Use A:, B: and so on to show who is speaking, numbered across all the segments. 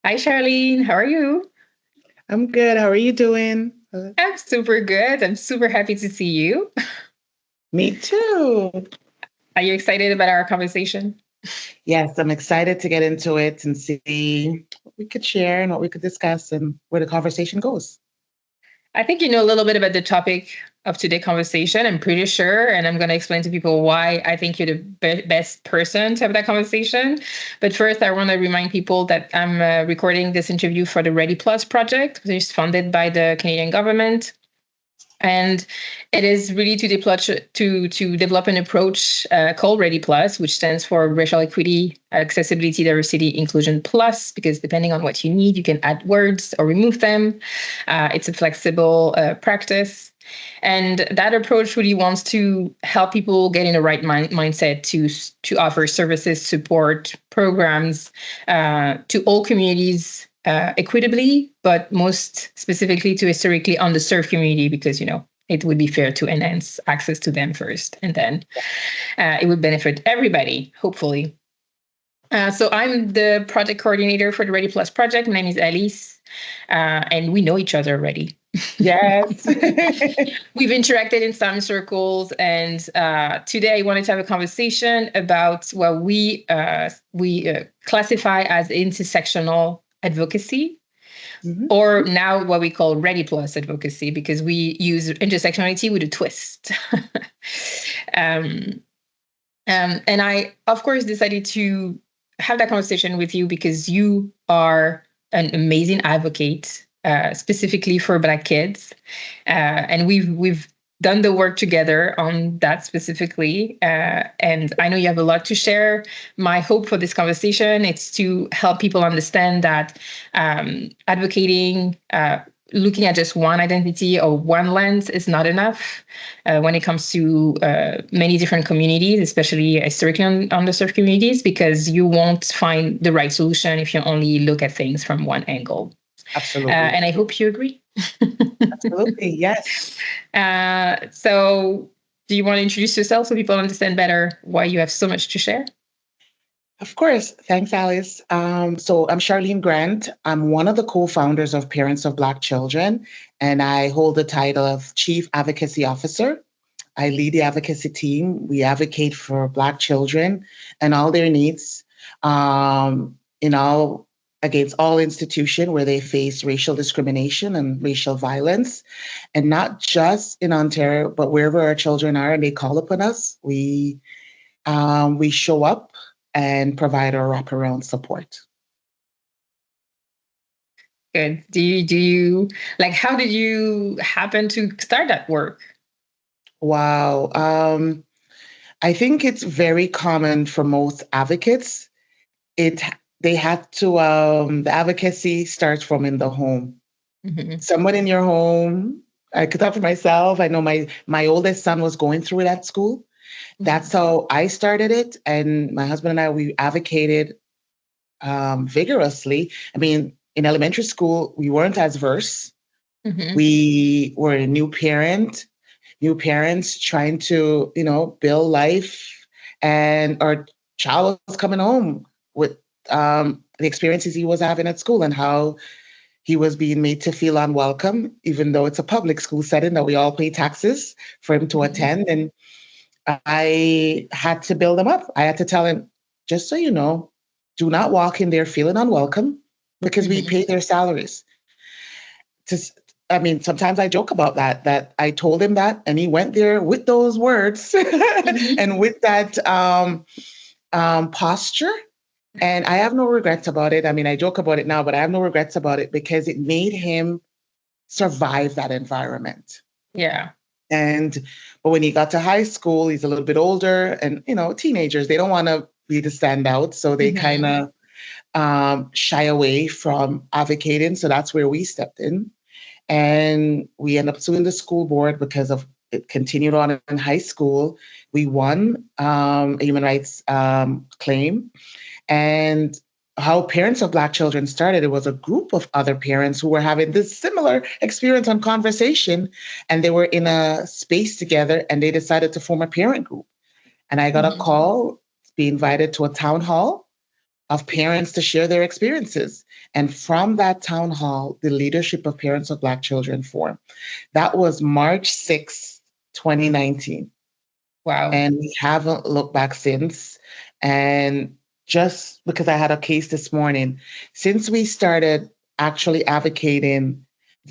A: Hi, Charlene. How are you?
B: I'm good. How are you doing?
A: I'm super good. I'm super happy to see you.
B: Me too.
A: Are you excited about our conversation?
B: Yes, I'm excited to get into it and see what we could share and what we could discuss and where the conversation goes.
A: I think you know a little bit about the topic of today's conversation. I'm pretty sure, and I'm going to explain to people why I think you're the best person to have that conversation. But first, I want to remind people that I'm recording this interview for the Ready Plus project, which is funded by the Canadian government. And it is really to develop an approach called Ready Plus, which stands for Racial Equity, Accessibility, Diversity, Inclusion Plus, because depending on what you need, you can add words or remove them. It's a flexible practice. And that approach really wants to help people get in the right mindset to offer services, support, programs to all communities equitably, but most specifically to historically underserved community, because it would be fair to enhance access to them first, and then it would benefit everybody, hopefully. So I'm the project coordinator for the Ready Plus project. My name is Alice, and we know each other already.
B: Yes.
A: We've interacted in some circles, and today I wanted to have a conversation about what we classify as intersectional advocacy,
B: Mhm.
A: or now what we call Ready Plus advocacy, because we use intersectionality with a twist. um, and I, of course, decided to have that conversation with you because you are an amazing advocate, specifically for Black kids, and we've done the work together on that specifically. And I know you have a lot to share. My hope for this conversation is to help people understand that advocating. Looking at just one identity or one lens is not enough when it comes to many different communities, especially historically underserved communities, because you won't find the right solution if you only look at things from one angle.
B: Absolutely.
A: And I hope you agree.
B: Absolutely. Yes.
A: So, do you want to introduce yourself so people understand better why you have so much to share?
B: Of course. Thanks, Alice. So I'm Charlene Grant. I'm one of the co-founders of Parents of Black Children, and I hold the title of Chief Advocacy Officer. I lead the advocacy team. We advocate for Black children and all their needs, in all against all institutions where they face racial discrimination and racial violence, and not just in Ontario, but wherever our children are and they call upon us, we show up and provide our wraparound support.
A: Good. Do you like, how did you happen to start that work?
B: Wow. I think it's very common for most advocates. It they have to the advocacy starts from in the home.
A: Mm-hmm.
B: Someone in your home. I could talk for myself. I know my oldest son was going through it at school. That's how I started it, and my husband and I we advocated vigorously. I mean, in elementary school, we weren't as versed.
A: Mm-hmm.
B: We were a new parents trying to, build life. And our child was coming home with the experiences he was having at school and how he was being made to feel unwelcome, even though it's a public school setting that we all pay taxes for him to
A: Mm-hmm.
B: attend. And I had to build him up. I had to tell him, just so you know, do not walk in there feeling unwelcome because we
A: Mm-hmm.
B: pay their salaries. Just, I mean, sometimes I joke about that I told him that, and he went there with those words
A: Mm-hmm.
B: and with that posture. And I have no regrets about it. I mean, I joke about it now, but I have no regrets about it because it made him survive that environment.
A: Yeah.
B: And but when he got to high school, he's a little bit older, and teenagers, they don't want to be the standout, so they kind
A: Mm-hmm.
B: of shy away from advocating. So that's where we stepped in. And we ended up suing the school board because of it continued on in high school. We won a human rights claim. And how Parents of Black Children started, it was a group of other parents who were having this similar experience on conversation, and they were in a space together, and they decided to form a parent group. And I got a
A: Mm-hmm.
B: call to be invited to a town hall of parents to share their experiences. And from that town hall, the Leadership of Parents of Black Children formed. That was March 6th, 2019.
A: Wow.
B: And we haven't looked back since. And just because I had a case this morning, since we started actually advocating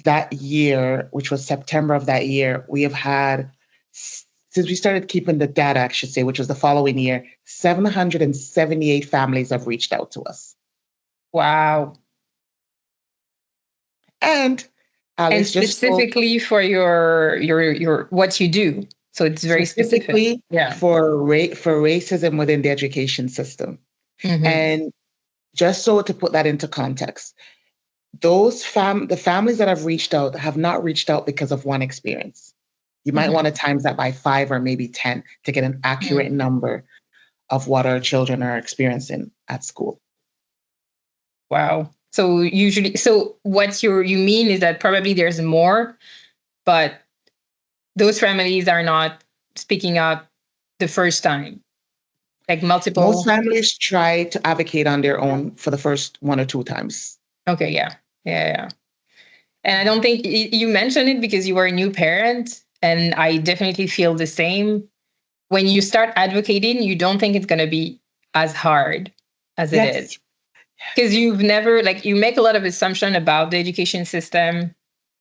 B: that year, which was September of that year, we have had, since we started keeping the data, I should say, which was the following year, 778 families have reached out to us.
A: Wow.
B: And Alice,
A: specifically for your what you do. So it's very specific. Yeah.
B: For racism within the education system.
A: Mm-hmm.
B: And just so to put that into context, the families that have reached out have not reached out because of one experience. You might want to times that by 5 or maybe 10 to get an accurate number of what our children are experiencing at school.
A: Wow. So what you mean is that probably there's more, but those families are not speaking up the first time. Like multiple.
B: Most families try to advocate on their own for the first 1 or 2 times.
A: Okay, yeah. And I don't think you mentioned it because you were a new parent, and I definitely feel the same. When you start advocating, you don't think it's going to be as hard as it is. Because you've never, you make a lot of assumption about the education system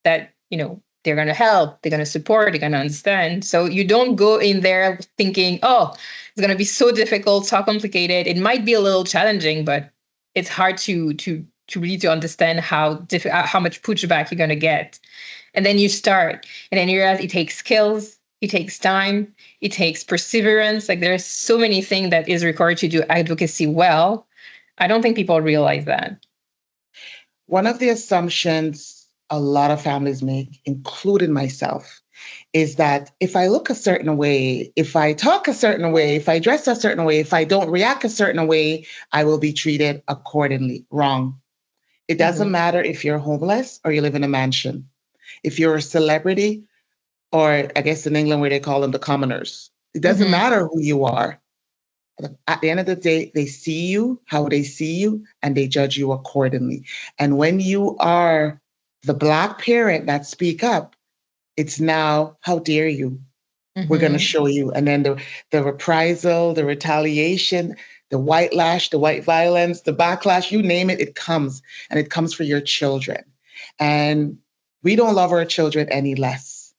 A: that, they're going to help, they're going to support, they're going to understand. So you don't go in there thinking, oh, it's going to be so difficult, so complicated. It might be a little challenging, but it's hard to really understand how much pushback you're going to get. And then you start, and then you realize it takes skills, it takes time, it takes perseverance. There's so many things that is required to do advocacy well. I don't think people realize that.
B: One of the assumptions a lot of families make, including myself, is that if I look a certain way, if I talk a certain way, if I dress a certain way, if I don't react a certain way, I will be treated accordingly. Wrong. It doesn't matter if you're homeless or you live in a mansion. If you're a celebrity, or I guess in England where they call them the commoners, it doesn't matter who you are. At the end of the day, they see you, how they see you, and they judge you accordingly. And when you are the Black parent that speak up, it's now, how dare you? We're going to show you. And then the reprisal, the retaliation, the white lash, the white violence, the backlash, you name it, it comes. And it comes for your children. And we don't love our children any less.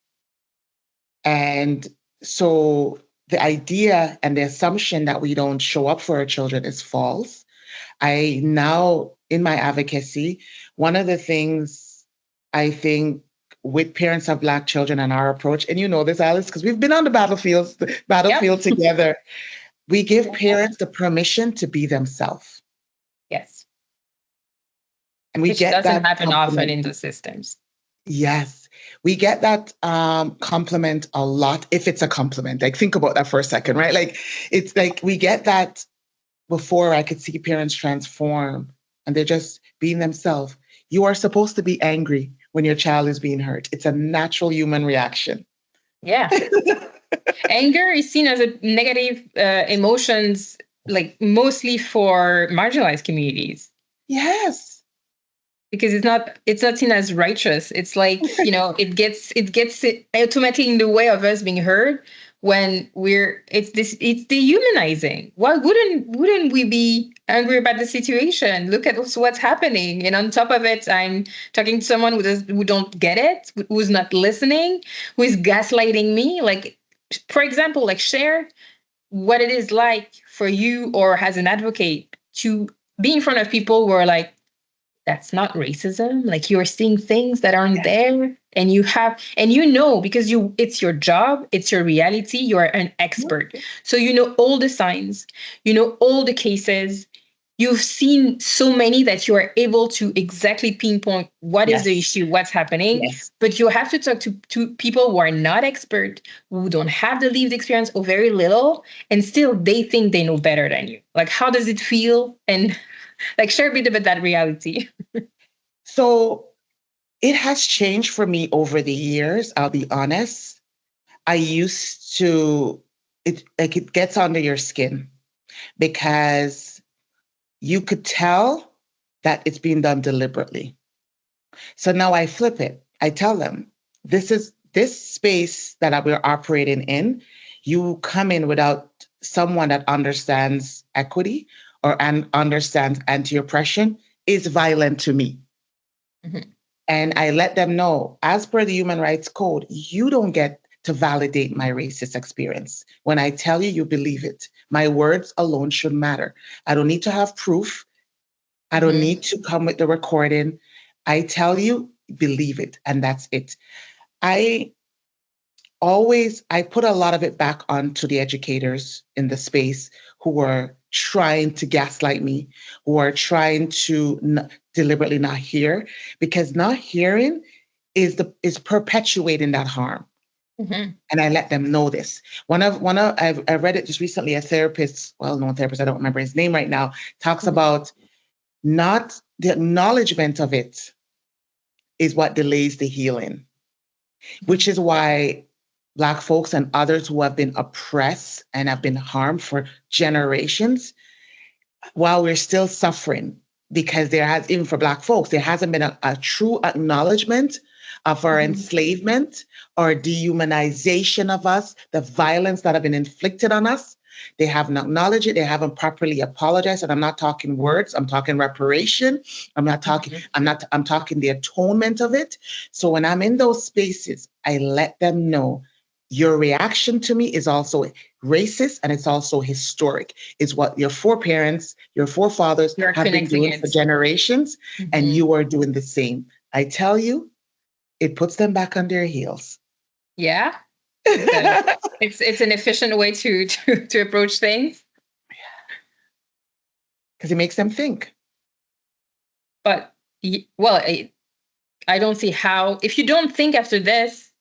B: And so the idea and the assumption that we don't show up for our children is false. I now, in my advocacy, one of the things I think with parents of Black children and our approach, and you know this, Alice, because we've been on the battlefield together, we give parents the permission to be themselves.
A: Yes.
B: And we get that.
A: Doesn't happen often in the systems.
B: Yes. We get that compliment a lot, if it's a compliment. Think about that for a second, right? It's we get that before. I could see parents transform and they're just being themselves. You are supposed to be angry when your child is being hurt. It's a natural human reaction.
A: Yeah. Anger is seen as a negative emotions, mostly for marginalized communities.
B: Yes.
A: Because it's not seen as righteous. It's it gets automatically in the way of us being heard when it's dehumanizing. Why wouldn't we be angry about the situation? Look at what's happening. And on top of it, I'm talking to someone who don't get it, who's not listening, who is gaslighting me. For example, share what it is like for you or as an advocate to be in front of people who are that's not racism. You're seeing things that aren't there, and because it's your job, it's your reality. You are an expert. So you know all the signs, you know all the cases. You've seen so many that you are able to exactly pinpoint what is the issue, what's happening. Yes. But you have to talk to people who are not expert, who don't have the lived experience or very little, and still they think they know better than you. How does it feel? And share a bit about that reality.
B: So it has changed for me over the years. I'll be honest. I used to, it gets under your skin because you could tell that it's being done deliberately. So now I flip it. I tell them, this space that we're operating in, you come in without someone that understands equity or understands anti-oppression is violent to me.
A: Mm-hmm.
B: And I let them know, as per the Human Rights Code, you don't get to validate my racist experience. When I tell you, you believe it. My words alone should matter. I don't need to have proof. I don't need to come with the recording. I tell you, believe it, and that's it. I put a lot of it back onto the educators in the space who are trying to gaslight me, who are trying to deliberately not hear, because not hearing is perpetuating that harm.
A: Mm-hmm.
B: And I let them know this. I read it just recently. A therapist, well-known therapist, I don't remember his name right now, talks about not the acknowledgement of it is what delays the healing, which is why Black folks and others who have been oppressed and have been harmed for generations, while we're still suffering, because even for Black folks, there hasn't been a true acknowledgement of our enslavement or dehumanization of us, the violence that have been inflicted on us. They haven't acknowledged it. They haven't properly apologized. And I'm not talking words. I'm talking reparation. I'm talking the atonement of it. So when I'm in those spaces, I let them know your reaction to me is also racist and it's also historic. It's what your foreparents, your forefathers have been doing for generations, and you are doing the same. I tell you, it puts them back on their heels.
A: Yeah. It's an efficient way to approach things.
B: Because it makes them think.
A: But, well, I don't see how, if you don't think after this,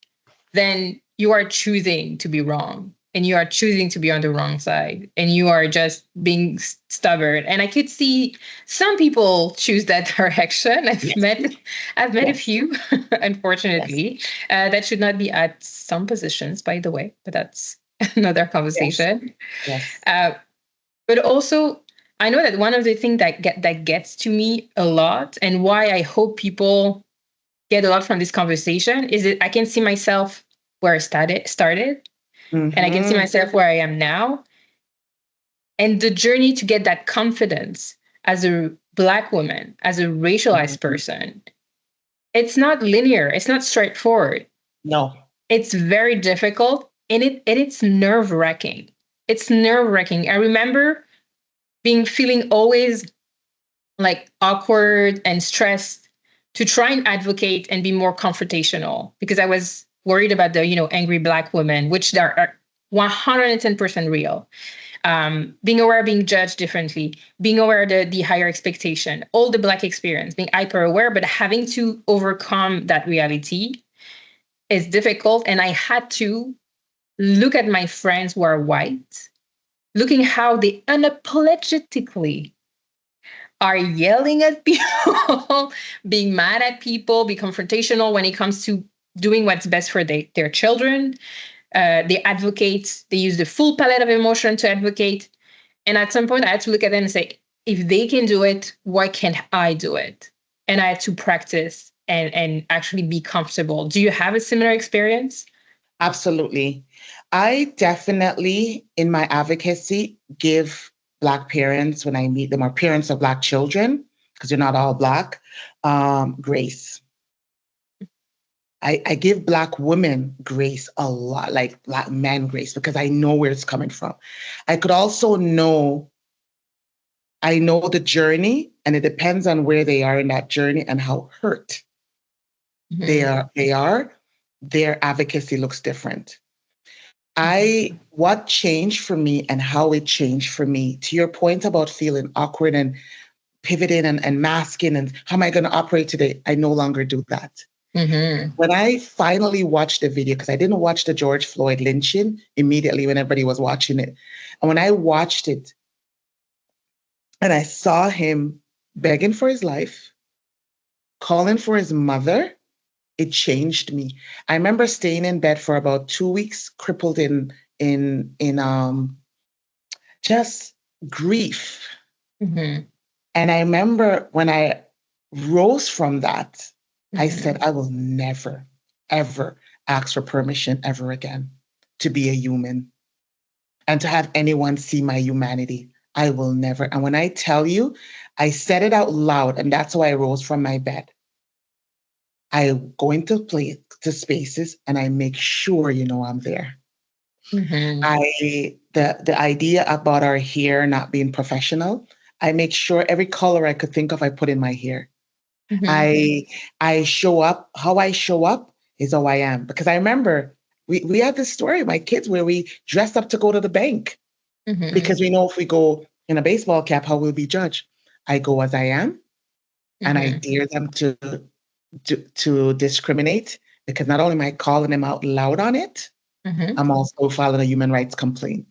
A: then you are choosing to be wrong. And you are choosing to be on the wrong side. And you are just being stubborn. And I could see some people choose that direction. I've met a few, unfortunately, that should not be at some positions, by the way. But that's another conversation.
B: Yes.
A: But also, I know that one of the things that gets to me a lot, and why I hope people get a lot from this conversation, is that I can see myself where I started. And I can see myself where I am now. And the journey to get that confidence as a Black woman, as a racialized person, it's not linear. It's not straightforward.
B: No.
A: It's very difficult. And it's nerve-wracking. It's nerve-wracking. I remember feeling always like awkward and stressed to try and advocate and be more confrontational, because I was worried about the, angry Black women, which are 110% real. Being aware of being judged differently, being aware of the higher expectation, all the Black experience, being hyper aware, but having to overcome that reality is difficult. And I had to look at my friends who are white, looking how they unapologetically are yelling at people, being mad at people, be confrontational when it comes to doing what's best for their children. They advocate, they use the full palette of emotion to advocate. And at some point, I had to look at them and say, if they can do it, why can't I do it? And I had to practice and actually be comfortable. Do you have a similar experience?
B: Absolutely. I definitely, in my advocacy, give Black parents, when I meet them, or parents of Black children, because they're not all Black, grace. I give Black women grace a lot, like Black men grace, because I know where it's coming from. I could also I know the journey, and it depends on where they are in that journey and how hurt they are. Their advocacy looks different. What changed for me and how it changed for me, to your point about feeling awkward and pivoting and masking and how am I going to operate today? I no longer do that. When I finally watched the video, because I didn't watch the George Floyd lynching immediately when everybody was watching it. And when I watched it and I saw him begging for his life, calling for his mother, it changed me. I remember staying in bed for about 2 weeks, crippled in just grief. And I remember when I rose from that, I
A: Mm-hmm.
B: said, I will never, ever ask for permission ever again to be a human and to have anyone see my humanity. I will never. And when I tell you, I said it out loud, and that's why I rose from my bed. I go into to spaces and I make sure I'm there.
A: Mm-hmm.
B: The idea about our hair not being professional, I make sure every color I could think of, I put in my hair.
A: Mm-hmm.
B: I show up. How I show up is how I am. Because I remember we had this story, my kids, where we dressed up to go to the bank
A: Mm-hmm.
B: because we know if we go in a baseball cap, how we'll be judged. I go as I am, and I
A: Mm-hmm.
B: dare them to discriminate, because not only am I calling them out loud on it,
A: Mm-hmm.
B: I'm also filing a human rights complaint.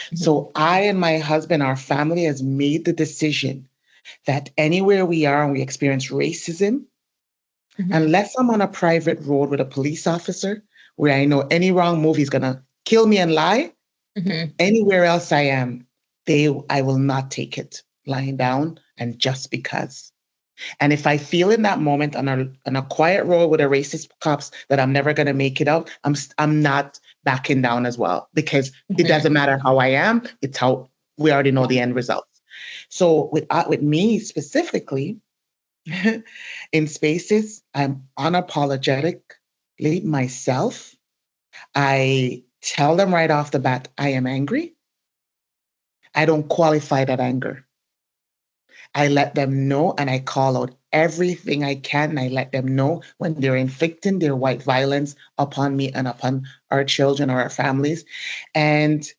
A: Mm-hmm.
B: So I and my husband, our family, has made the decision that anywhere we are and we experience racism,
A: Mm-hmm.
B: unless I'm on a private road with a police officer where I know any wrong move is gonna kill me and lie,
A: Mm-hmm.
B: anywhere else I am, I will not take it lying down and just because. And if I feel in that moment on a quiet road with a racist cops that I'm never gonna make it out, I'm not backing down as well, because it
A: Mm-hmm.
B: doesn't matter how I am. It's how we already know the end results. So with me specifically, in spaces, I'm unapologetically myself. I tell them right off the bat, I am angry. I don't qualify that anger. I let them know and I call out everything I can. And I let them know when they're inflicting their white violence upon me and upon our children or our families. And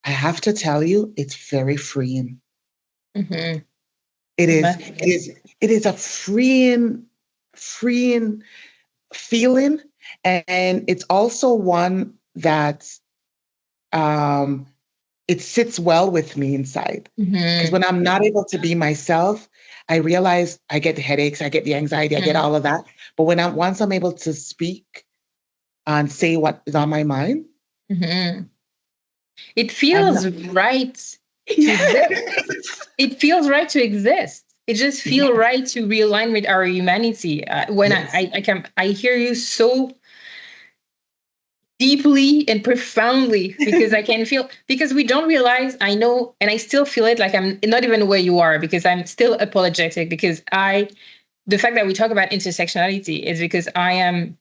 B: I have to tell you, it's very freeing.
A: Mm-hmm.
B: It
A: It
B: is,
A: must
B: it
A: be.
B: is, it is a freeing feeling. And it's also one that um, it sits well with me inside. Because
A: Mm-hmm.
B: when I'm not able to be myself, I realize I get the headaches, I get the anxiety, I get
A: Mm-hmm.
B: all of that. But once I'm able to speak and say what is on my mind,
A: Mm-hmm. It
B: I'm not.
A: feels right to exist.
B: Yes.
A: It feels right to exist. It just feels
B: Yes.
A: right to realign with our humanity. When
B: Yes.
A: I hear you so deeply and profoundly, because I can feel, because we don't realize, I know, and I still feel it, like I'm not even where you are, because I'm still apologetic, because the fact that we talk about intersectionality is because I am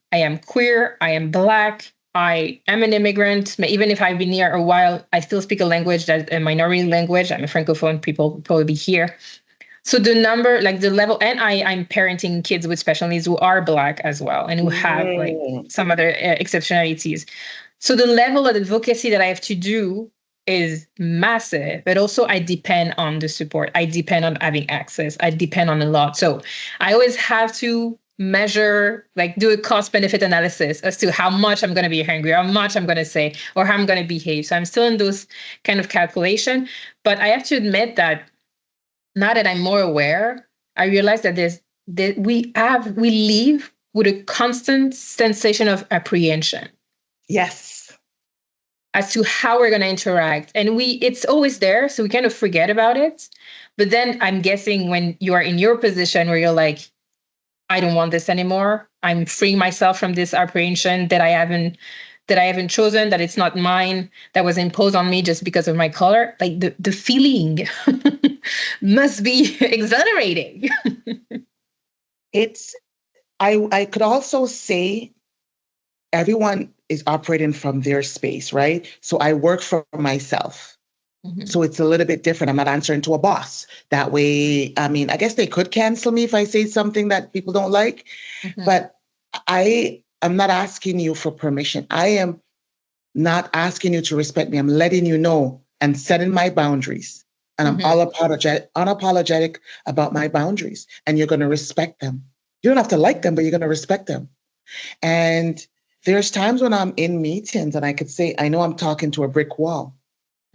A: queer, I am Black, I am an immigrant. Even if I've been here a while, I still speak a language that's a minority language. I'm a francophone. People probably here. So the number, like the level, and I'm parenting kids with special needs who are Black as well, and who have like
B: Mm.
A: some other exceptionalities. So the level of advocacy that I have to do is massive, but also I depend on the support. I depend on having access. I depend on a lot. So I always have to measure, like do a cost benefit analysis as to how much I'm going to be angry, how much I'm going to say, or how I'm going to behave. So I'm still in those kind of calculation, but I have to admit that now that I'm more aware, I realize that we live with a constant sensation of apprehension
B: Yes.
A: as to how we're going to interact, and it's always there, so we kind of forget about it. But then I'm guessing when you are in your position where you're like, I don't want this anymore, I'm freeing myself from this apprehension that I haven't chosen, that it's not mine, that was imposed on me just because of my color, like the feeling must be exhilarating.
B: It's I could also say everyone is operating from their space, right? So I work for myself.
A: Mhm.
B: So it's a little bit different. I'm not answering to a boss. That way, I mean, I guess they could cancel me if I say something that people don't like,
A: Mhm.
B: but I'm not asking you for permission. I am not asking you to respect me. I'm letting you know and setting my boundaries. And I'm
A: Mhm.
B: all unapologetic about my boundaries. And you're going to respect them. You don't have to like them, but you're going to respect them. And there's times when I'm in meetings and I could say, I know I'm talking to a brick wall.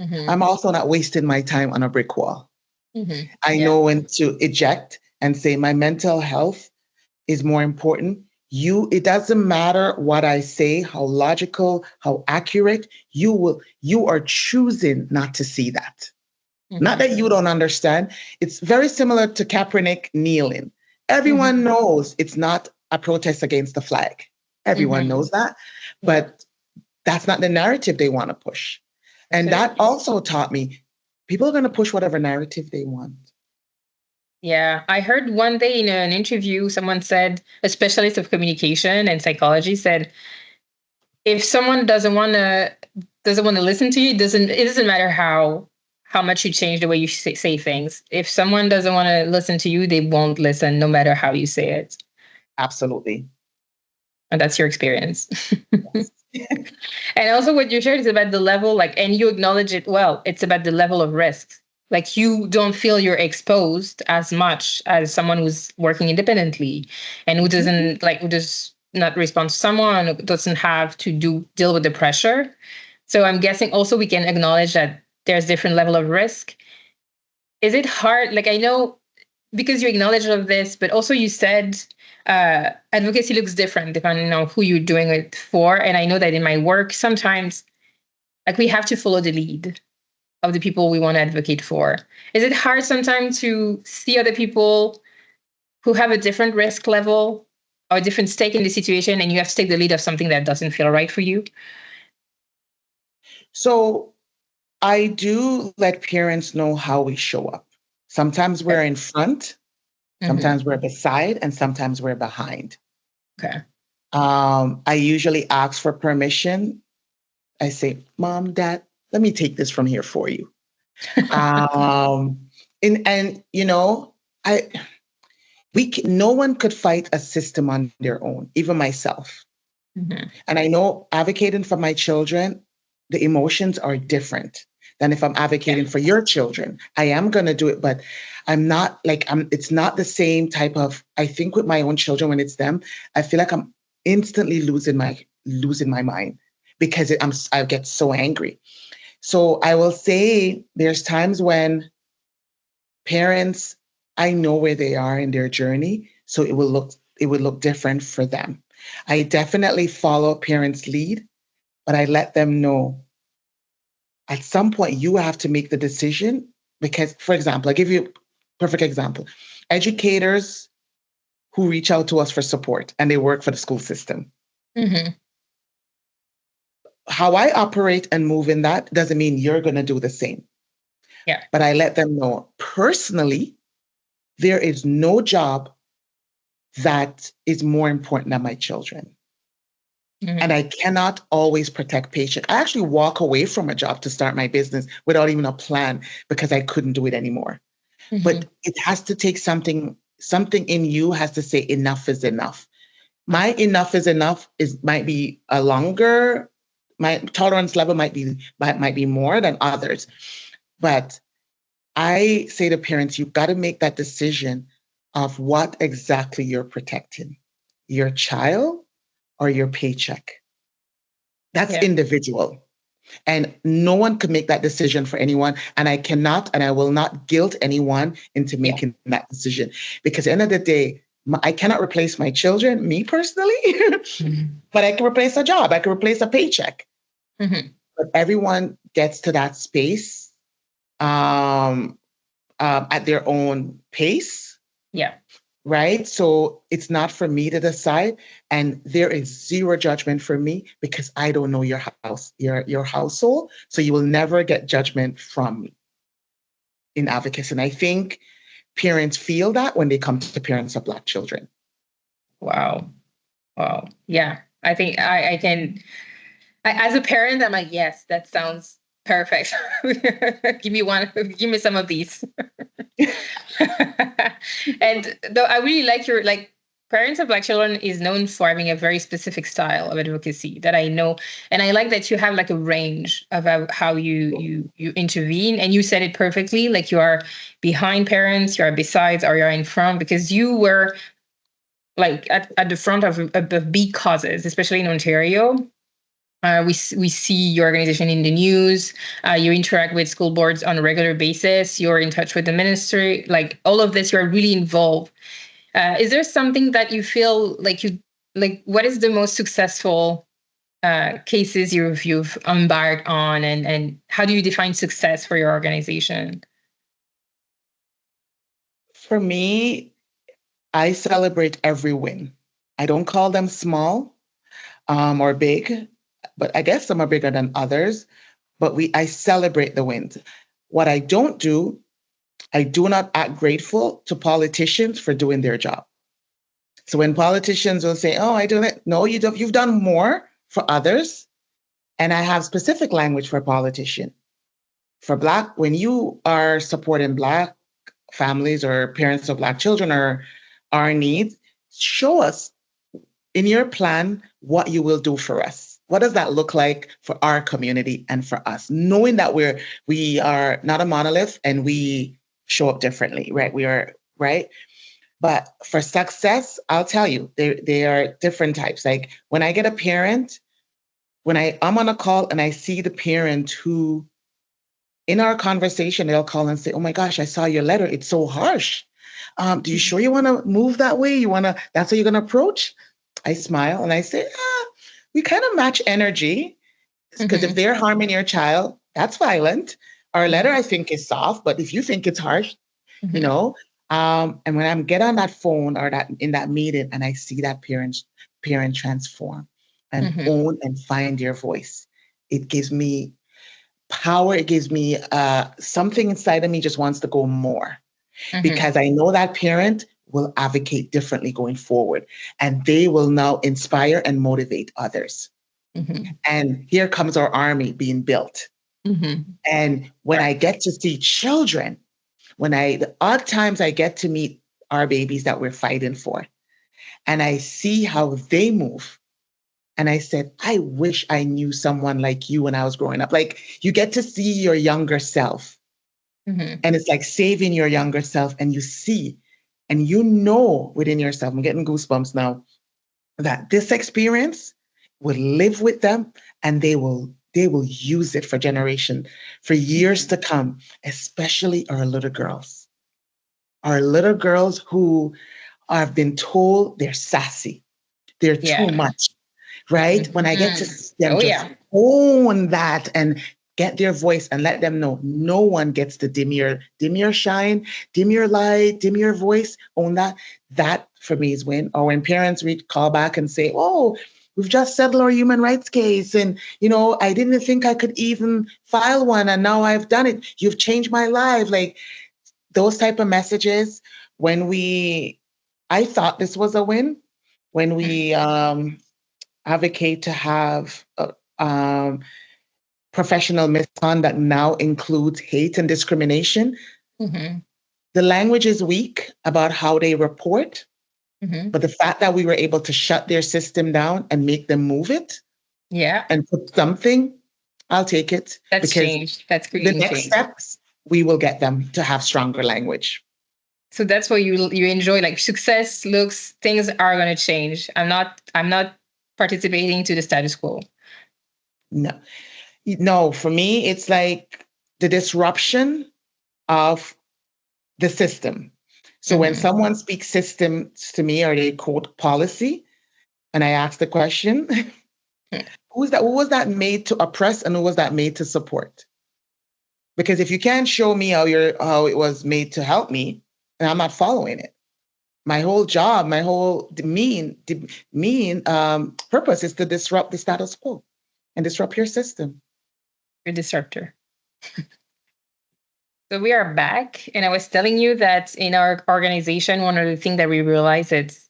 A: Mhm.
B: I'm also not wasting my time on a brick wall.
A: Mhm.
B: I
A: Yeah.
B: know when to eject and say my mental health is more important. It doesn't matter what I say, how logical, how accurate, you are choosing not to see that. Not that you don't understand. It's very similar to Kaepernick kneeling. Everyone knows it's not a protest against the flag. Everyone knows that, but that's not the narrative they want to push. And that also taught me people are going to push whatever narrative they want.
A: Yeah, I heard one day in an interview, someone said, a specialist of communication and psychology said, if someone doesn't want to listen to you, it doesn't matter how much you change the way you say things. If someone doesn't want to listen to you, they won't listen, no matter how you say it.
B: Absolutely.
A: And that's your experience. And also what you shared is about the level, and you acknowledge it well. It's about the level of risk. Like, you don't feel you're exposed as much as someone who's working independently and who doesn't who does not respond to someone, who doesn't have to deal with the pressure. So I'm guessing also we can acknowledge that there's different level of risk. Is it hard? Like, I know, because you acknowledge all of this, but also you said advocacy looks different depending on who you're doing it for. And I know that in my work, sometimes we have to follow the lead of the people we want to advocate for. Is it hard sometimes to see other people who have a different risk level or a different stake in the situation, and you have to take the lead of something that doesn't feel right for you?
B: So I do let parents know how we show up. Sometimes we're in front, sometimes we're beside, and sometimes we're behind.
A: Okay.
B: I usually ask for permission. I say, Mom, Dad, let me take this from here for you. And you know, no one could fight a system on their own, even myself. And I know advocating for my children, the emotions are different than if I'm advocating for your children. I am going to do it, but I'm not it's not the same type of, I think with my own children, when it's them, I feel like I'm instantly losing my mind because I get so angry. So I will say there's times when parents, I know where they are in their journey, so it would look different for them. I definitely follow parents' lead, but I let them know at some point you have to make the decision because, for example, I'll give you a perfect example. Educators who reach out to us for support and they work for the school system. How I operate and move in that doesn't mean you're going to do the same.
A: Yeah.
B: But I let them know personally, there is no job that is more important than my children. And I cannot always protect patients. I actually walk away from a job to start my business without even a plan because I couldn't do it anymore. But it has to take something in you has to say enough is enough. My enough is enough might be a longer, my tolerance level might be more than others. But I say to parents, you've got to make that decision of what exactly you're protecting, your child or your paycheck. That's individual. And no one can make that decision for anyone. And I cannot and I will not guilt anyone into making that decision. Because at the end of the day, I cannot replace my children, me personally, but I can replace a job. I can replace a paycheck. But everyone gets to that space at their own pace.
A: Yeah.
B: Right. So it's not for me to decide. And there is zero judgment for me because I don't know your house, your household. So you will never get judgment from me in advocacy. And I think parents feel that when they come to parents of Black children.
A: Wow. Yeah. I think I can, as a parent, I'm like, yes, that sounds perfect. Give me some of these. And though I really like your Parents of Black Children is known for having a very specific style of advocacy that I know, and I like that you have a range of how you intervene, and you said it perfectly. Like, you are behind parents, you are besides, or you're in front, because you were at the front of big causes, especially in Ontario. We see your organization in the news. You interact with school boards on a regular basis. You're in touch with the ministry. All of this, you're really involved. Is there something that you feel what is the most successful cases you've embarked on, and how do you define success for your organization?
B: For me, I celebrate every win. I don't call them small or big, but I guess some are bigger than others. But I celebrate the wins. What I don't do, I do not act grateful to politicians for doing their job. So when politicians will say, "Oh, I do it," no, you've done more for others. And I have specific language for politician. For Black, when you are supporting Black families or parents of Black children or our needs, show us in your plan what you will do for us. What does that look like for our community and for us? Knowing that we are not a monolith and we show up differently, right? We are right. But for success, I'll tell you, there are different types. Like when I get a parent, when I'm on a call and I see the parent who, in our conversation, they'll call and say, "Oh my gosh, I saw your letter. It's so harsh. Do you sure you want to move that way? That's how you're going to approach?" I smile and I say, we kind of match energy, because if they're harming your child, that's violent. Our letter, I think, is soft, but if you think it's harsh, you know, and when I get on that phone or that in that meeting and I see that parent transform and own and find their voice, it gives me power. It gives me something inside of me just wants to go more, because I know that parent will advocate differently going forward, and they will now inspire and motivate others. And here comes our army being built. And when I get to see children, the odd times I get to meet our babies that we're fighting for, and I see how they move. And I said, I wish I knew someone like you when I was growing up. Like, you get to see your younger self. And it's like saving your younger self, and you see, and you know within yourself, I'm getting goosebumps now, that this experience will live with them, and they will use it for years to come, especially our little girls. Our little girls who have been told they're sassy, they're too much, right? When I get to see them own that and get their voice and let them know no one gets to dim your shine, dim your light, dim your voice, own that. That for me is win. Or when parents call back and say, "Oh, we've just settled our human rights case. And, I didn't think I could even file one. And now I've done it. You've changed my life." Like those type of messages, I thought this was a win when we advocate to have professional misconduct now includes hate and discrimination. The language is weak about how they report, but the fact that we were able to shut their system down and make them move it and put something, I'll take it.
A: That's change. That's creating
B: the next
A: change.
B: steps, we will get them to have stronger language.
A: So that's what you enjoy, like success looks, things are going to change. I'm not participating to the status quo.
B: No, for me, it's like the disruption of the system. So when someone speaks systems to me or they quote policy, and I ask the question, who was that made to oppress and who was that made to support? Because if you can't show me how it was made to help me, then I'm not following it. My whole job, my whole mean purpose is to disrupt the status quo and disrupt your system.
A: You're a disruptor. So we are back, and I was telling you that in our organization, one of the things that we realized is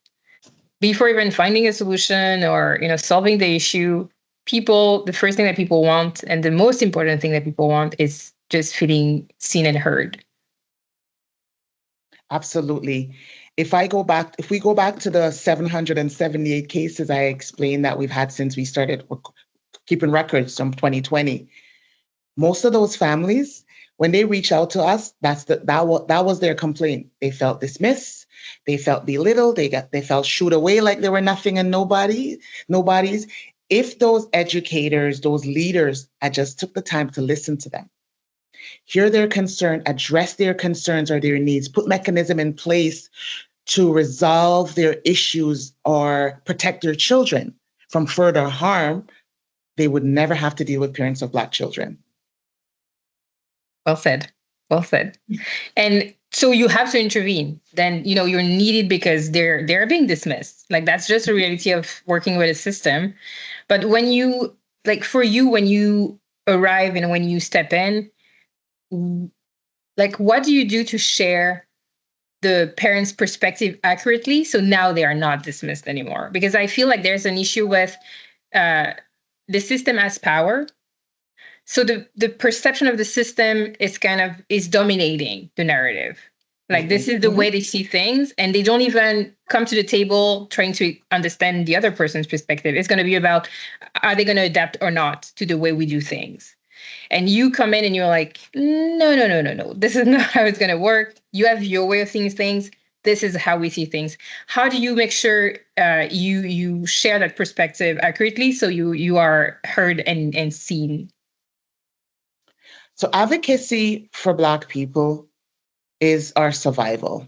A: before even finding a solution or solving the issue, the first thing that people want, and the most important thing that people want, is just feeling seen and heard.
B: Absolutely. If we go back to the 778 cases I explained that we've had since we started keeping records from 2020, most of those families, when they reach out to us, that was their complaint. They felt dismissed, they felt belittled, they felt shooed away like they were nothing and nobody's. If those educators, those leaders, had just took the time to listen to them, hear their concern, address their concerns or their needs, put mechanism in place to resolve their issues or protect their children from further harm, they would never have to deal with parents of Black children.
A: Well said. Well said. And So you have to intervene. Then, you're needed because they're being dismissed. Like, that's just a reality of working with a system. But when you, like, for you, when you arrive and when you step in, like, what do you do to share the parents' perspective accurately so now they are not dismissed anymore? Because I feel like there's an issue with uh, the system has power. So the perception of the system is dominating the narrative. Like, this is the way they see things, and they don't even come to the table trying to understand the other person's perspective. It's going to be about, are they going to adapt or not to the way we do things? And you come in and you're like, no, no, no, no, no. This is not how it's going to work. You have your way of seeing things. This is how we see things. How do you make sure you share that perspective accurately so you are heard and seen?
B: So advocacy for Black people is our survival.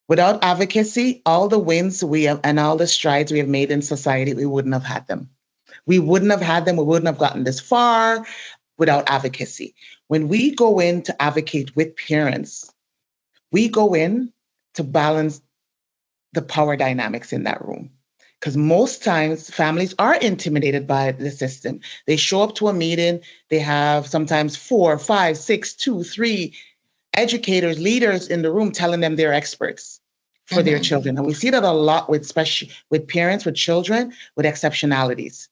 B: Without advocacy, all the wins we have and all the strides we have made in society, we wouldn't have had them. We wouldn't have had them. We wouldn't have gotten this far without advocacy. When we go in to advocate with parents, we go in to balance the power dynamics in that room. Because most times families are intimidated by the system. They show up to a meeting, they have sometimes 4, 5, 6, 2, 3 educators, leaders in the room telling them they're experts for their children. And we see that a lot with, especially with parents, with children, with exceptionalities.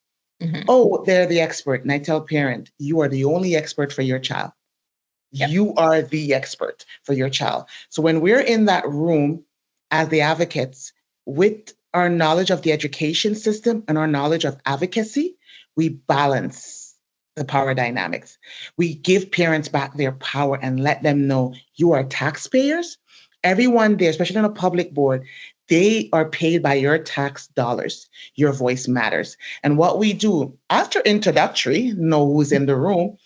B: Oh, they're the expert. And I tell parent, you are the only expert for your child. Yep. You are the expert for your child. So when we're in that room as the advocates, with our knowledge of the education system and our knowledge of advocacy, we balance the power dynamics. We give parents back their power and let them know you are taxpayers. Everyone there, especially on a public board, they are paid by your tax dollars. Your voice matters. And what we do after introductory, know who's in the room,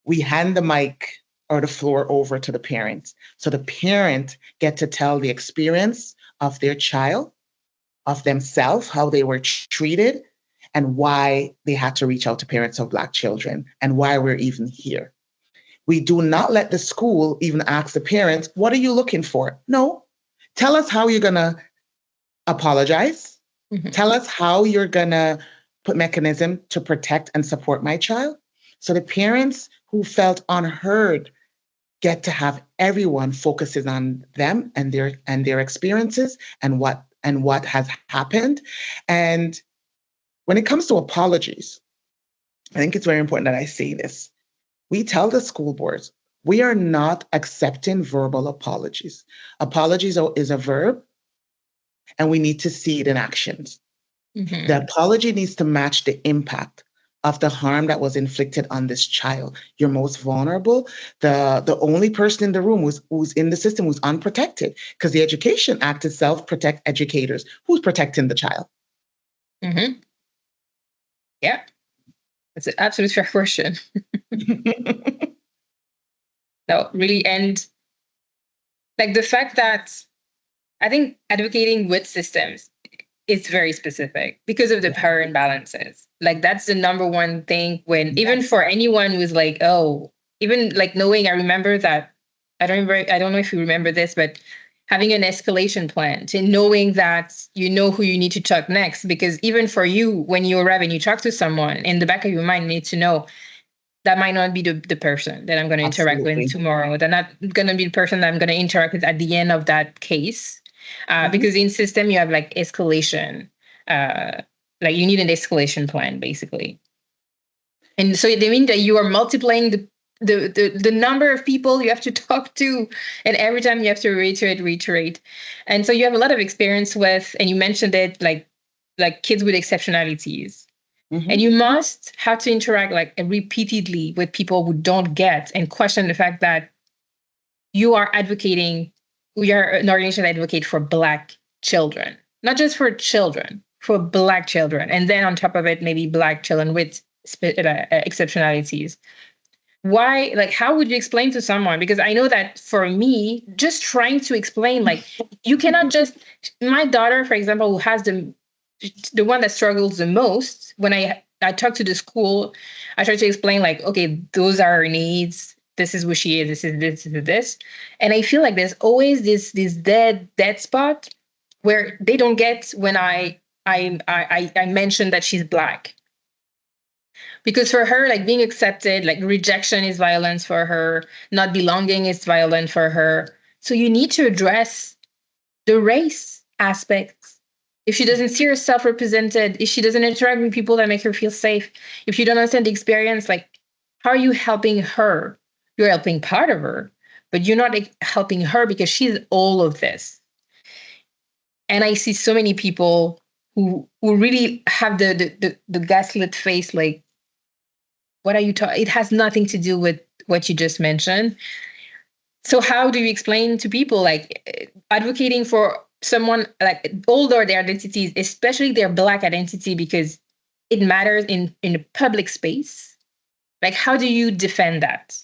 B: we hand the mic or the floor over to the parents. So the parent get to tell the experience of their child, of themselves, how they were treated, and why they had to reach out to parents of Black children and why we're even here. We do not let the school even ask the parents, what are you looking for? No, tell us how you're going to apologize. Tell us how you're going to put mechanism to protect and support my child. So the parents who felt unheard get to have everyone focuses on them and their experiences and what has happened. And when it comes to apologies, I think it's very important that I say this. We tell the school boards, we are not accepting verbal apologies. Apologies is a verb, and we need to see it in actions. The apology needs to match the impact of the harm that was inflicted on this child. You're most vulnerable. The only person in the room who's in the system who's unprotected, because the Education Act itself protects educators. Who's protecting the child?
A: Yeah, that's an absolute fair question. No, really. And like the fact that I think advocating with systems is very specific because of the power imbalances. Like, that's the number one thing when, even for anyone who's like, oh, even like knowing, I remember that, I don't know if you remember this, but having an escalation plan, to knowing that you know who you need to talk next. Because even for you, when you arrive and you talk to someone, in the back of your mind, you need to know that might not be the person that I'm going to interact with tomorrow. They're not going to be the person that I'm going to interact with at the end of that case. Because in system, you have like escalation. Like, you need an escalation plan, basically. And so they mean that you are multiplying the number of people you have to talk to, and every time you have to reiterate. And so you have a lot of experience with, and you mentioned it, like kids with exceptionalities. And you must have to interact like repeatedly with people who don't get and question the fact that we are an organization that advocate for Black children, not just for children, for Black children. And then on top of it, maybe Black children with exceptionalities. Why, like, how would you explain to someone? Because I know that for me, just trying to explain, like, you cannot just, my daughter, for example, who has the one that struggles the most, when I talk to the school, I try to explain, like, okay, those are her needs. this is who she is, this is this. And I feel like there's always this dead spot where they don't get when I mentioned that she's Black. Because for her, like being accepted, like rejection is violence for her, not belonging is violent for her. So you need to address the race aspects. If she doesn't see herself represented, if she doesn't interact with people that make her feel safe, if you don't understand the experience, like how are you helping her? You're helping part of her, but you're not like, helping her because she's all of this. And I see so many people who really have the gaslit face, like, what are you talking? It has nothing to do with what you just mentioned. So how do you explain to people like advocating for someone like older their identities, especially their Black identity, because it matters in a public space? Like, how do you defend that?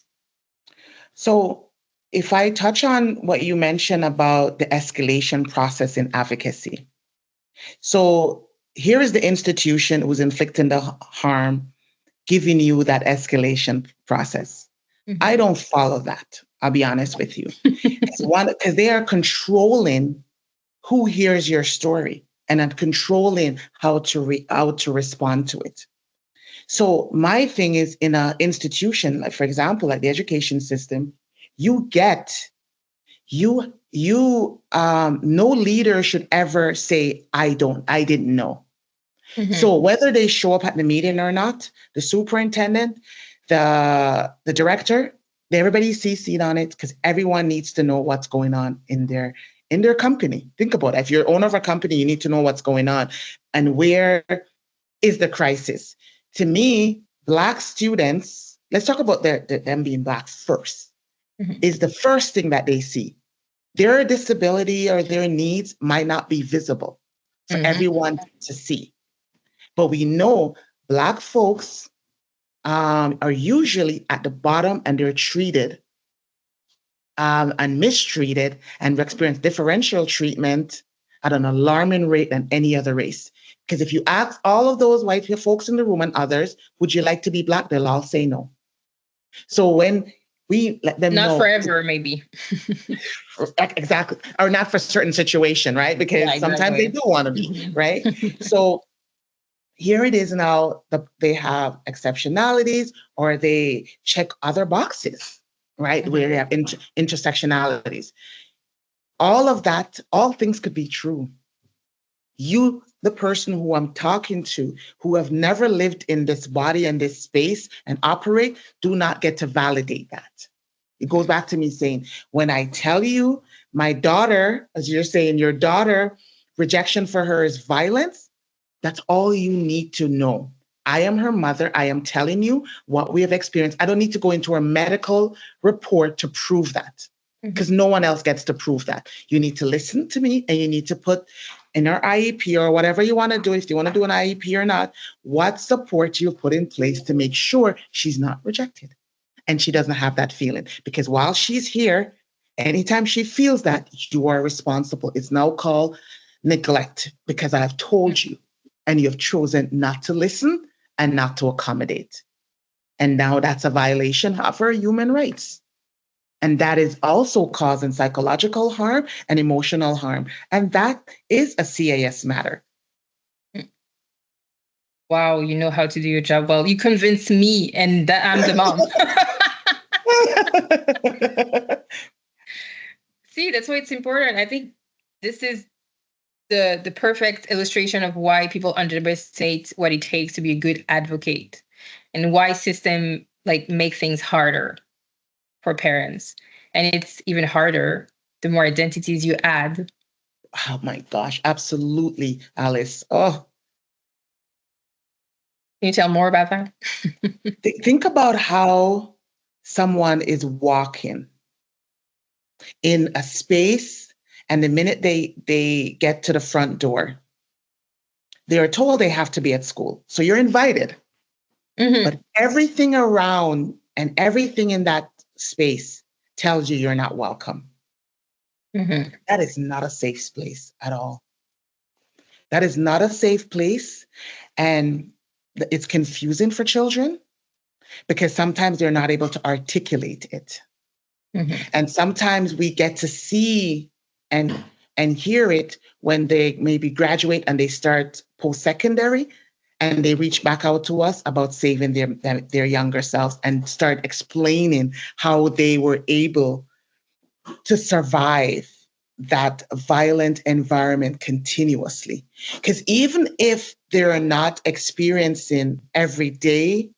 B: So if I touch on what you mentioned about the escalation process in advocacy. So here is the institution who's inflicting the harm, giving you that escalation process. Mm-hmm. I don't follow that. I'll be honest with you. It's one, because they are controlling who hears your story and controlling how to respond to it. So my thing is, in an institution, like for example, like the education system, no leader should ever say, I didn't know. Mm-hmm. So whether they show up at the meeting or not, the superintendent, the director, everybody's CC'd on it, because everyone needs to know what's going on in their company. Think about it. If you're owner of a company, you need to know what's going on and where is the crisis. To me, Black students, let's talk about them being Black first, mm-hmm. is the first thing that they see. Their disability or their needs might not be visible for mm-hmm. everyone to see. But we know Black folks are usually at the bottom, and they're treated and mistreated and experience differential treatment at an alarming rate than any other race. Because if you ask all of those white folks in the room and others, would you like to be Black? They'll all say no. So when we let them know.
A: Not forever, maybe.
B: Exactly. Or not for certain situation, right? Because yeah, exactly. Sometimes they do want to be, right? So here it is now, they have exceptionalities or they check other boxes, right? Mm-hmm. Where they have intersectionalities. All of that, all things could be true. You, the person who I'm talking to, who have never lived in this body and this space and operate, do not get to validate that. It goes back to me saying, when I tell you my daughter, as you're saying, your daughter, rejection for her is violence, that's all you need to know. I am her mother. I am telling you what we have experienced. I don't need to go into a medical report to prove that, because mm-hmm. no one else gets to prove that. You need to listen to me, and you need to put in our IEP or whatever you want to do, if you want to do an IEP or not, what support you put in place to make sure she's not rejected and she doesn't have that feeling. Because while she's here, anytime she feels that, you are responsible. It's now called neglect, because I've told you. And you have chosen not to listen and not to accommodate. And now that's a violation of our human rights. And that is also causing psychological harm and emotional harm. And that is a CAS matter.
A: Wow, you know how to do your job well. You convinced me, and that I'm the mom. See, that's why it's important. I think this is the perfect illustration of why people underestimate what it takes to be a good advocate, and why system like make things harder for parents. And it's even harder the more identities you add.
B: Oh my gosh, absolutely, Alice. Oh.
A: Can you tell more about that?
B: Think about how someone is walking in a space, and the minute they get to the front door, they are told they have to be at school. So you're invited. Mm-hmm. But everything around and everything in that space tells you you're not welcome. Mm-hmm. That is not a safe place at all. That is not a safe place. And it's confusing for children. because sometimes they're not able to articulate it.
A: Mm-hmm.
B: And sometimes we get to see and hear it when they maybe graduate and they start post-secondary and they reach back out to us about saving their younger selves and start explaining how they were able to survive that violent environment continuously. Because even if they're not experiencing every day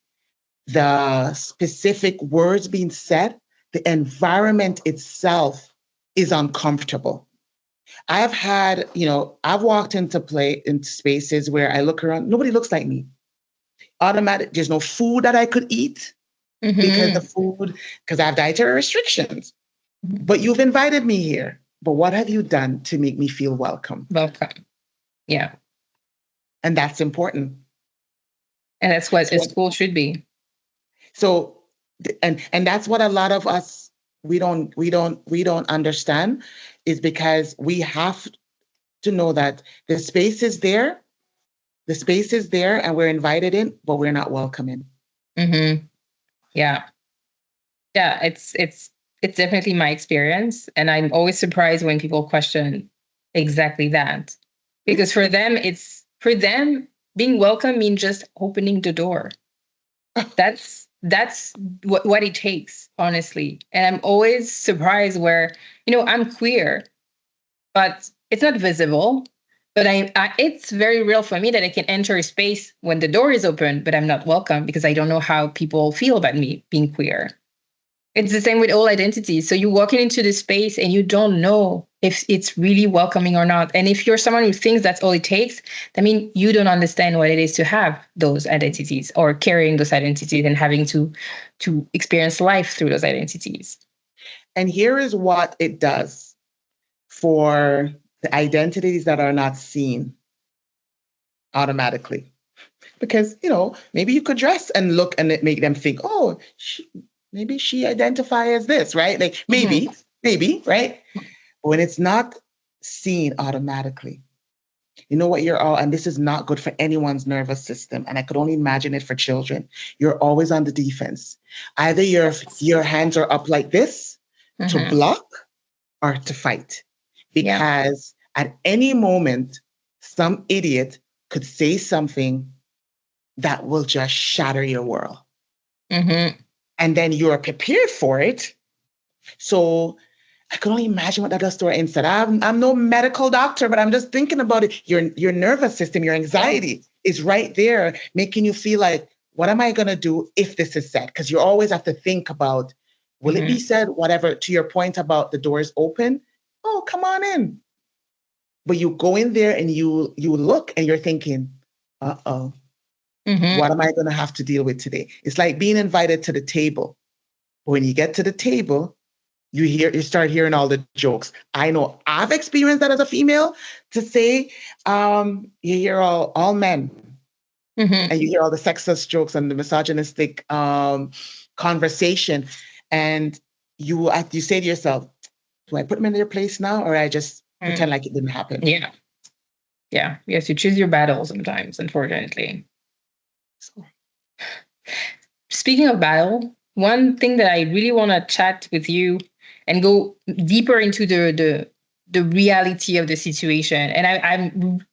B: the specific words being said, the environment itself is uncomfortable. I've walked into spaces where I look around, nobody looks like me. Automatic, there's no food that I could eat because I have dietary restrictions. But you've invited me here. But what have you done to make me feel welcome?
A: Welcome. Yeah.
B: And that's important.
A: And that's what a school should be.
B: So, and that's what a lot of us we don't understand, is because we have to know that the space is there, and we're invited in, but we're not welcome in.
A: Mm-hmm. Yeah. Yeah, it's definitely my experience. And I'm always surprised when people question exactly that. Because for them, being welcome means just opening the door. That's what it takes, honestly. And I'm always surprised where, I'm queer, but it's not visible. But it's very real for me that I can enter a space when the door is open, but I'm not welcome because I don't know how people feel about me being queer. It's the same with all identities. So you're walking into this space and you don't know if it's really welcoming or not. And if you're someone who thinks that's all it takes, I mean, you don't understand what it is to have those identities or carrying those identities and having to experience life through those identities.
B: And here is what it does for the identities that are not seen automatically. Because, maybe you could dress and look and it make them think, oh, maybe she identify as this, right? Like maybe, right? But when it's not seen automatically, you know what, and this is not good for anyone's nervous system. And I could only imagine it for children. You're always on the defense. Either your hands are up like this to block or to fight. Because at any moment, some idiot could say something that will just shatter your world. And then you're prepared for it. So I can only imagine what that does to our inside. I'm no medical doctor, but I'm just thinking about it. Your nervous system, your anxiety is right there, making you feel like, what am I going to do if this is said? Because you always have to think about, will it be said? Whatever. To your point about the doors open, oh, come on in. But you go in there and you look and you're thinking, uh-oh. What am I going to have to deal with today? It's like being invited to the table. When you get to the table, you start hearing all the jokes. I know I've experienced that as a female, to say, you hear all men, and you hear all the sexist jokes and the misogynistic conversation, and you say to yourself, do I put them in their place now, or I just pretend like it didn't happen?
A: Yeah. You have to choose your battle sometimes, unfortunately. So, speaking of battle, one thing that I really want to chat with you and go deeper into the reality of the situation, and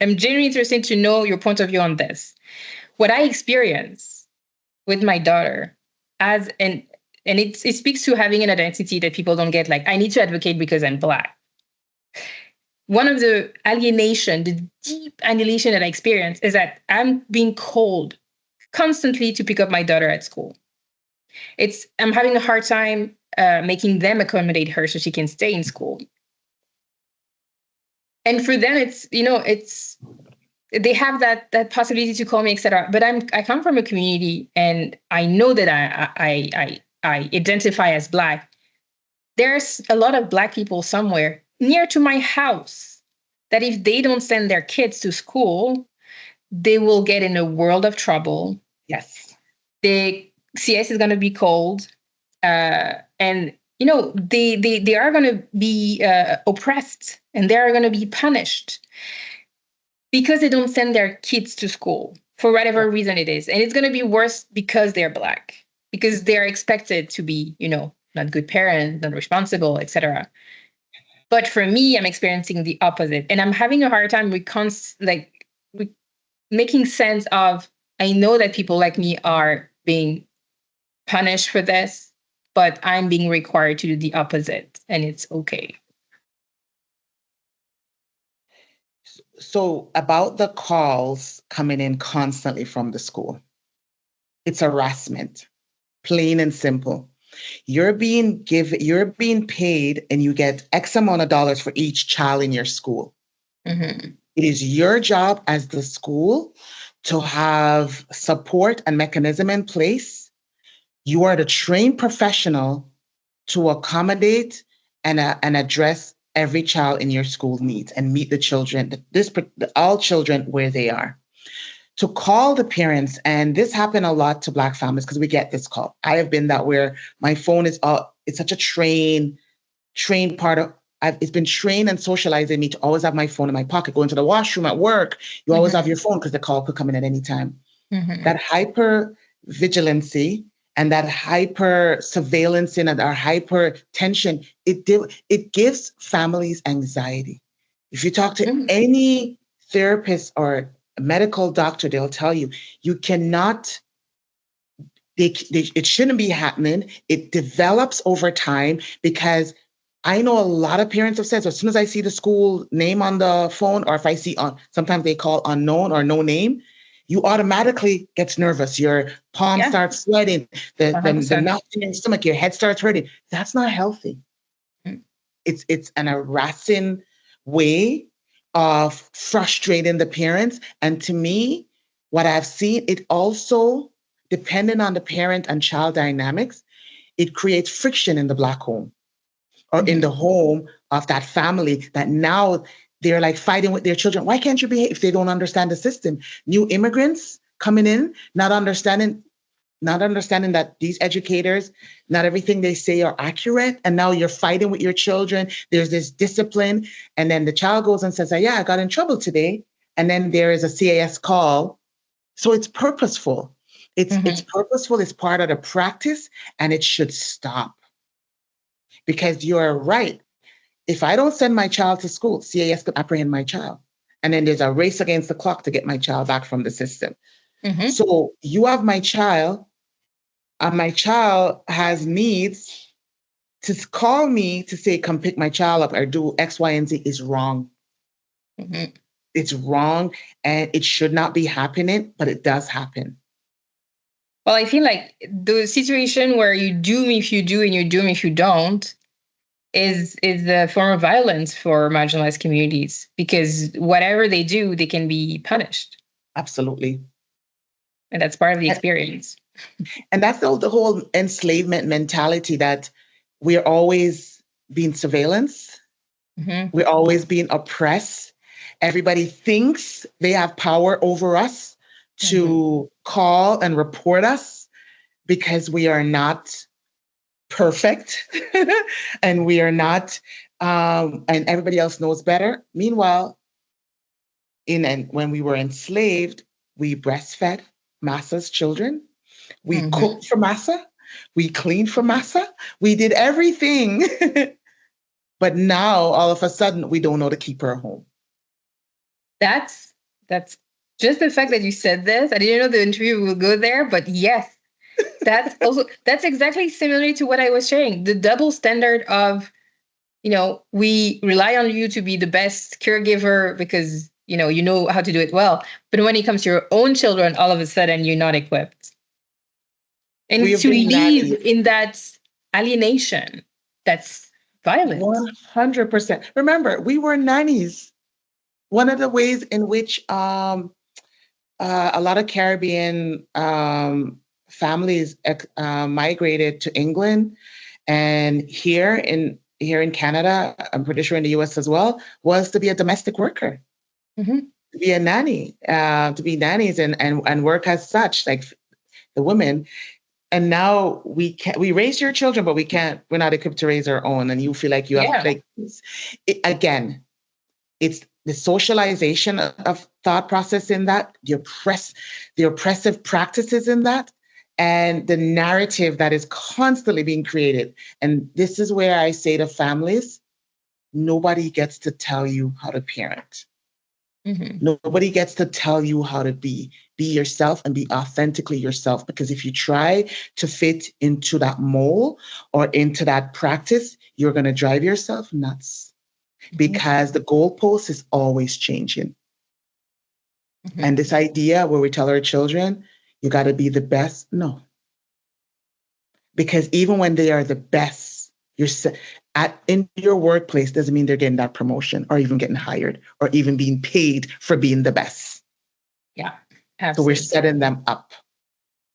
A: I'm genuinely interested to know your point of view on this. What I experience with my daughter and it speaks to having an identity that people don't get. Like, I need to advocate because I'm Black. One of the deep alienation that I experience is that I'm being called constantly to pick up my daughter at school. I'm having a hard time making them accommodate her so she can stay in school. And for them, they have that possibility to call me, etc. But I come from a community, and I know that I identify as Black. There's a lot of Black people somewhere near to my house that if they don't send their kids to school, they will get in a world of trouble.
B: Yes.
A: The CS is going to be called, and they are going to be oppressed, and they are going to be punished because they don't send their kids to school for whatever reason it is. And it's going to be worse because they're Black. because they're expected to be, not good parents, not responsible, etc. But for me, I'm experiencing the opposite, and I'm having a hard time with making sense of. I know that people like me are being punished for this, but I'm being required to do the opposite, and it's okay.
B: So about the calls coming in constantly from the school, it's harassment, plain and simple. You're being paid, and you get X amount of dollars for each child in your school.
A: Mm-hmm.
B: It is your job as the school to have support and mechanism in place. You are the trained professional to accommodate and address every child in your school needs and meet the children, all children where they are. To call the parents, and this happened a lot to Black families because we get this call. I have been that where my phone is it's such a trained part of. It's been trained and socialized in me to always have my phone in my pocket. Go into the washroom at work, you always have your phone because the call could come in at any time.
A: Mm-hmm.
B: That hyper vigilancy and that hyper surveillance and our hyper tension, it gives families anxiety. If you talk to any therapist or medical doctor, they'll tell you, you cannot, it shouldn't be happening. It develops over time because I know a lot of parents have said, so as soon as I see the school name on the phone, or if I see sometimes they call unknown or no name, you automatically gets nervous. Your palm starts sweating, the knot in your stomach, your head starts hurting. That's not healthy. Mm. It's an harassing way of frustrating the parents. And to me, what I've seen, it also, depending on the parent and child dynamics, it creates friction in the Black home or in the home of that family that now they're like fighting with their children. Why can't you behave if they don't understand the system? New immigrants coming in, not understanding that these educators, not everything they say are accurate. And now you're fighting with your children. There's this discipline. And then the child goes and says, I got in trouble today. And then there is a CAS call. So it's purposeful. It's purposeful. It's part of the practice, and it should stop. Because you're right. If I don't send my child to school, CAS could apprehend my child. And then there's a race against the clock to get my child back from the system. So you have my child, and my child has needs. To call me to say, come pick my child up or do X, Y, and Z is wrong. It's wrong, and it should not be happening, but it does happen.
A: Well, I feel like the situation where you do me if you do and you do me if you don't is a form of violence for marginalized communities, because whatever they do, they can be punished.
B: Absolutely.
A: And that's part of the experience.
B: And that's the whole enslavement mentality, that we're always being surveillance. We're always being oppressed. Everybody thinks they have power over us to call and report us because we are not perfect and we are not, and everybody else knows better. Meanwhile, when we were enslaved, we breastfed Massa's children. We cooked for Massa. We cleaned for Massa. We did everything. But now, all of a sudden, we don't know to keep her home.
A: That's just the fact that you said this. I didn't know the interview would go there, but yes, that's exactly similar to what I was sharing. The double standard of, we rely on you to be the best caregiver because, you know how to do it well. But when it comes to your own children, all of a sudden you're not equipped. And to live in that alienation, that's violent.
B: 100%. Remember, we were nannies. One of the ways in which a lot of Caribbean families migrated to England, and here in Canada, I'm pretty sure in the US as well, was to be a domestic worker, to be a nanny, to be nannies and work as such, like the women. And now we raise your children, but we're not equipped to raise our own. And you feel like you have, like, again, it's the socialization of thought process in that, the oppressive practices in that. and the narrative that is constantly being created. And this is where I say to families, nobody gets to tell you how to parent. Nobody gets to tell you how to be. Be yourself and be authentically yourself. Because if you try to fit into that mold or into that practice, you're going to drive yourself nuts because the goalpost is always changing. And this idea where we tell our children, you got to be the best. No. Because even when they are the best, in your workplace doesn't mean they're getting that promotion or even getting hired or even being paid for being the best.
A: Yeah,
B: absolutely. So we're setting them up.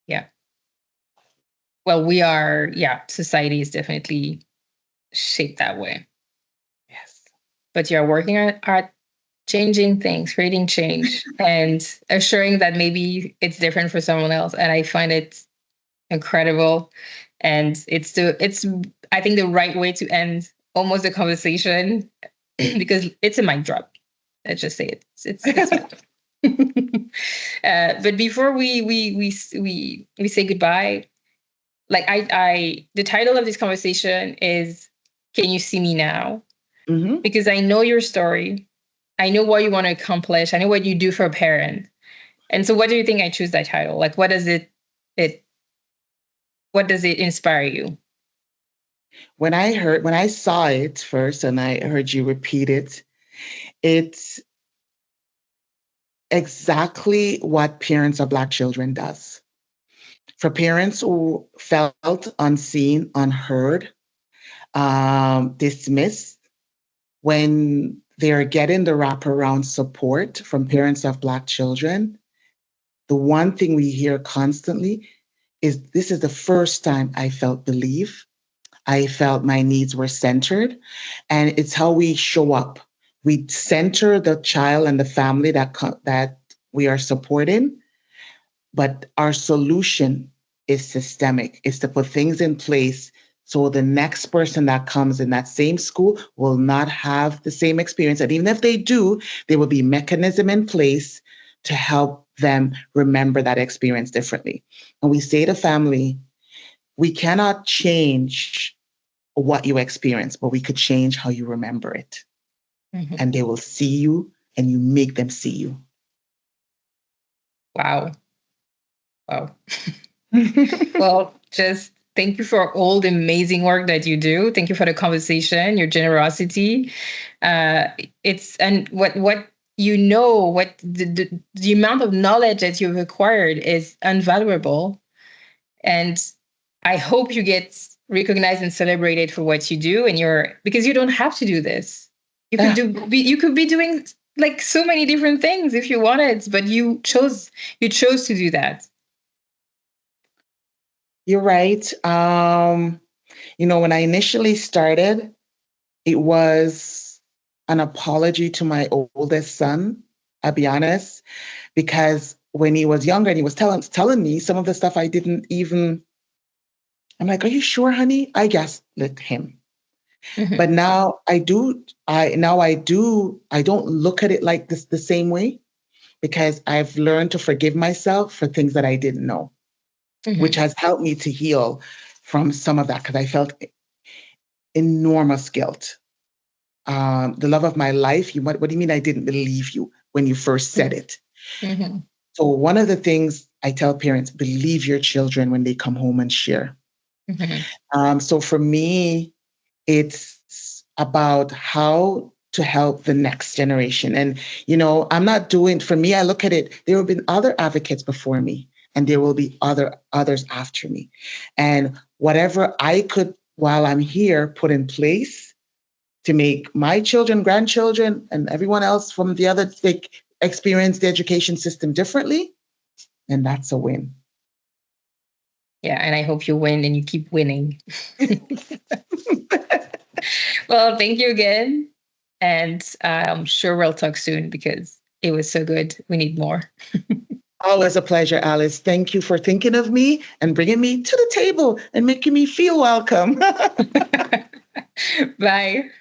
A: Yeah. Well, society is definitely shaped that way.
B: Yes.
A: But you're working on changing things, creating change, and assuring that maybe it's different for someone else. And I find it incredible. And it's I think the right way to end almost the conversation because it's a mic drop. Let's just say it. It's but before we say goodbye, like the title of this conversation is "Can You See Me Now?" Because I know your story, I know what you want to accomplish, I know what you do for a parent, and so what do you think I choose that title? Like, what does it inspire you?
B: When I saw it first and I heard you repeat it, it's exactly what Parents of Black Children does. For parents who felt unseen, unheard, dismissed, when they're getting the wraparound support from Parents of Black Children, the one thing we hear constantly is, this is the first time I felt believed. I felt my needs were centered, and it's how we show up. We center the child and the family that we are supporting, but our solution is systemic. It's to put things in place so the next person that comes in that same school will not have the same experience. And even if they do, there will be mechanism in place to help them remember that experience differently. And we say to family, we cannot change what you experience, but we could change how you remember it. And they will see you and you make them see you.
A: Wow. Well, just thank you for all the amazing work that you do. Thank you for the conversation, your generosity. And what you know, what the amount of knowledge that you've acquired is invaluable. And I hope you get recognized and celebrated for what you do, because you don't have to do this. You could be doing like so many different things if you wanted, but you chose to do that.
B: You're right. When I initially started, it was an apology to my oldest son, I'll be honest, because when he was younger and he was telling me some of the stuff I didn't even, I'm like, are you sure, honey? I guessed with him. But now I don't look at it like this the same way, because I've learned to forgive myself for things that I didn't know, which has helped me to heal from some of that, because I felt enormous guilt. The love of my life, what do you mean I didn't believe you when you first said it? So one of the things I tell parents, believe your children when they come home and share. So for me, it's about how to help the next generation. And, for me, I look at it, there have been other advocates before me, and there will be others after me. And whatever I could, while I'm here, put in place to make my children, grandchildren, and everyone else from the other, they experience the education system differently, and that's a win.
A: Yeah, and I hope you win and you keep winning. Well, thank you again. And I'm sure we'll talk soon because it was so good. We need more.
B: Always a pleasure, Alice. Thank you for thinking of me and bringing me to the table and making me feel welcome.
A: Bye.